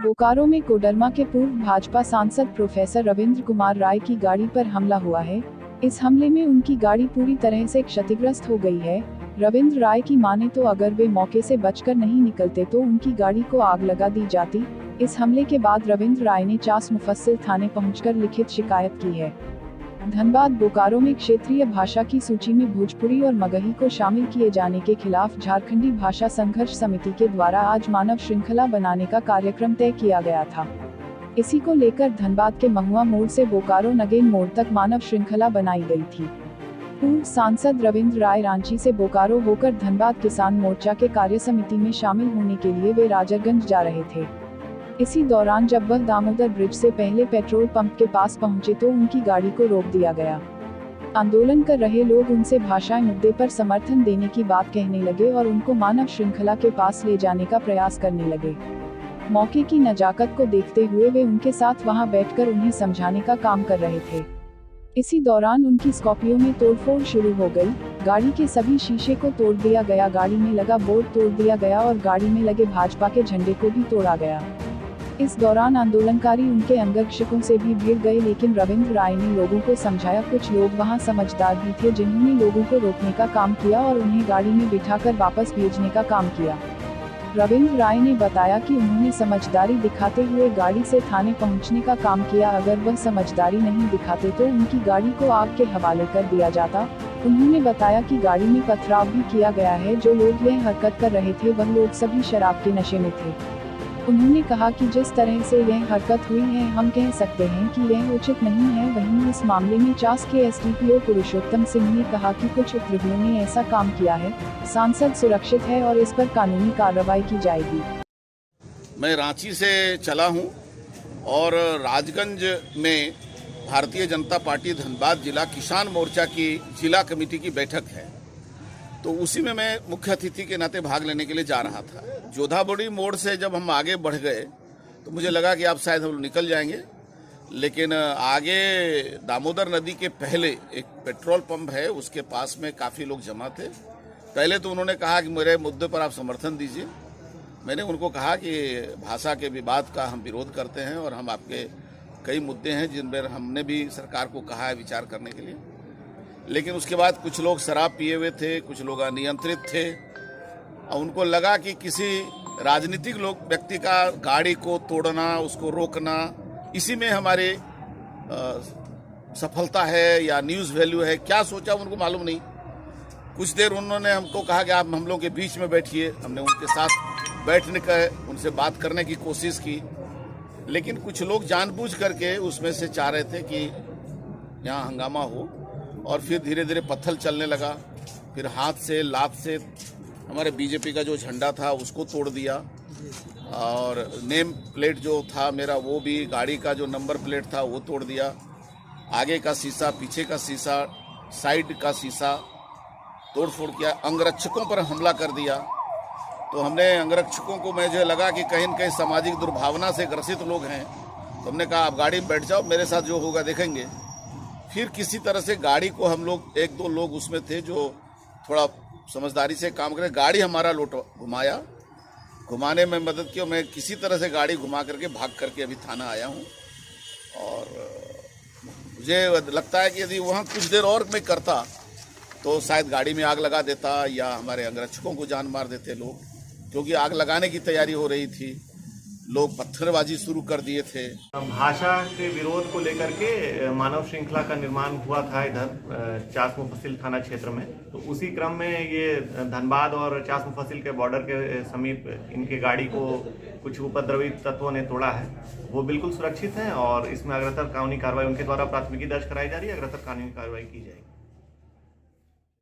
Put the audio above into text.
बोकारो में कोडरमा के पूर्व भाजपा सांसद प्रोफेसर रविंद्र कुमार राय की गाड़ी पर हमला हुआ है। इस हमले में उनकी गाड़ी पूरी तरह से क्षतिग्रस्त हो गई है। रविंद्र राय की माने तो अगर वे मौके से बचकर नहीं निकलते तो उनकी गाड़ी को आग लगा दी जाती। इस हमले के बाद रविंद्र राय ने चास मुफस्सिल थाने पहुंचकर लिखित शिकायत की है। धनबाद बोकारो में क्षेत्रीय भाषा की सूची में भोजपुरी और मगही को शामिल किए जाने के खिलाफ झारखंडी भाषा संघर्ष समिति के द्वारा आज मानव श्रृंखला बनाने का कार्यक्रम तय किया गया था। इसी को लेकर धनबाद के महुआ मोड़ से बोकारो नगेन मोड़ तक मानव श्रृंखला बनाई गई थी। पूर्व सांसद रविंद्र राय रांची से बोकारो होकर धनबाद किसान मोर्चा के कार्य समिति में शामिल होने के लिए वे राजरगंज जा रहे थे। इसी दौरान जब वह दामोदर ब्रिज से पहले पेट्रोल पंप के पास पहुंचे तो उनकी गाड़ी को रोक दिया गया। आंदोलन कर रहे लोग उनसे भाषाई मुद्दे पर समर्थन देने की बात कहने लगे और उनको मानव श्रृंखला के पास ले जाने का प्रयास करने लगे। मौके की नजाकत को देखते हुए वे उनके साथ वहां बैठकर उन्हें समझाने का काम कर रहे थे। इसी दौरान उनकी स्कॉर्पियो में तोड़फोड़ शुरू हो गई। गाड़ी के सभी शीशे को तोड़ दिया गया, गाड़ी में लगा बोर्ड तोड़ दिया गया और गाड़ी में लगे भाजपा के झंडे को भी तोड़ा गया। इस दौरान आंदोलनकारी उनके अंगरक्षकों से भी भिड़ गए, लेकिन रविंद्र राय ने लोगों को समझाया। कुछ लोग वहां समझदार भी थे जिन्होंने लोगों को रोकने का काम किया और उन्हें गाड़ी में बिठाकर वापस भेजने का काम किया। रविंद्र राय ने बताया कि उन्होंने समझदारी दिखाते हुए गाड़ी से थाने पहुंचने का काम किया। अगर वह समझदारी नहीं दिखाते तो उनकी गाड़ी को आग के हवाले कर दिया जाता। उन्होंने बताया कि गाड़ी में पथराव भी किया गया है। जो लोग यह हरकत कर रहे थे वह लोग सभी शराब के नशे में थे। उन्होंने कहा कि जिस तरह से यह हरकत हुई है हम कह सकते हैं कि यह उचित नहीं है। वहीं इस मामले में चास के एसडीपीओ पुरुषोत्तम सिंह ने कहा कि कुछ उपद्रवियों ने ऐसा काम किया है। सांसद सुरक्षित है और इस पर कानूनी कार्रवाई की जाएगी। मैं रांची से चला हूं और राजगंज में भारतीय जनता पार्टी धनबाद जिला किसान मोर्चा की जिला कमेटी की बैठक है, तो उसी में मैं मुख्य अतिथि के नाते भाग लेने के लिए जा रहा था। जोधाबड़ी मोड़ से जब हम आगे बढ़ गए तो मुझे लगा कि अब शायद हम निकल जाएंगे, लेकिन आगे दामोदर नदी के पहले एक पेट्रोल पंप है, उसके पास में काफ़ी लोग जमा थे। पहले तो उन्होंने कहा कि मेरे मुद्दे पर आप समर्थन दीजिए। मैंने उनको कहा कि भाषा के विवाद का हम विरोध करते हैं और हम आपके कई मुद्दे हैं जिन पर हमने भी सरकार को कहा है विचार करने के लिए। लेकिन उसके बाद कुछ लोग शराब पिए हुए थे, कुछ लोग अनियंत्रित थे और उनको लगा कि किसी राजनीतिक लोग व्यक्ति का गाड़ी को तोड़ना, उसको रोकना, इसी में हमारी सफलता है या न्यूज़ वैल्यू है। क्या सोचा उनको मालूम नहीं। कुछ देर उन्होंने हमको कहा कि आप हम लोग के बीच में बैठिए। हमने उनके साथ बैठने का उनसे बात करने की कोशिश की, लेकिन कुछ लोग जानबूझ करके उसमें से चाह रहे थे कि यहाँ हंगामा हो और फिर धीरे धीरे पत्थर चलने लगा। फिर हाथ से लात से हमारे बीजेपी का जो झंडा था उसको तोड़ दिया और नेम प्लेट जो था मेरा वो भी, गाड़ी का जो नंबर प्लेट था वो तोड़ दिया। आगे का शीशा, पीछे का शीशा, साइड का शीशा तोड़-फोड़ किया। अंगरक्षकों पर हमला कर दिया। तो हमने अंगरक्षकों को, मुझे लगा कि कहीं न कहीं सामाजिक दुर्भावना से ग्रसित लोग हैं, तो हमने कहा आप गाड़ी में बैठ जाओ, मेरे साथ जो होगा देखेंगे। फिर किसी तरह से गाड़ी को हम लोग, एक दो लोग उसमें थे जो थोड़ा समझदारी से काम करें, गाड़ी हमारा घुमाया, घुमाने में मदद की और मैं किसी तरह से गाड़ी घुमा करके भाग करके अभी थाना आया हूँ। और मुझे लगता है कि यदि वहाँ कुछ देर और मैं करता तो शायद गाड़ी में आग लगा देता या हमारे अंगरक्षकों को जान मार देते लोग, क्योंकि आग लगाने की तैयारी हो रही थी। लोग पत्थरबाजी शुरू कर दिए थे। भाषा के विरोध को लेकर के मानव श्रृंखला का निर्माण हुआ था इधर चास मुफस्सिल थाना क्षेत्र में। तो उसी क्रम में ये धनबाद और चास मुफस्सिल के बॉर्डर के समीप इनके गाड़ी को कुछ उपद्रवी तत्वों ने तोड़ा है। वो बिल्कुल सुरक्षित हैं और इसमें अग्रतर कानूनी कार्रवाई उनके द्वारा प्राथमिकी दर्ज कराई जा रही है, अग्रतर कानूनी कार्रवाई की जाएगी।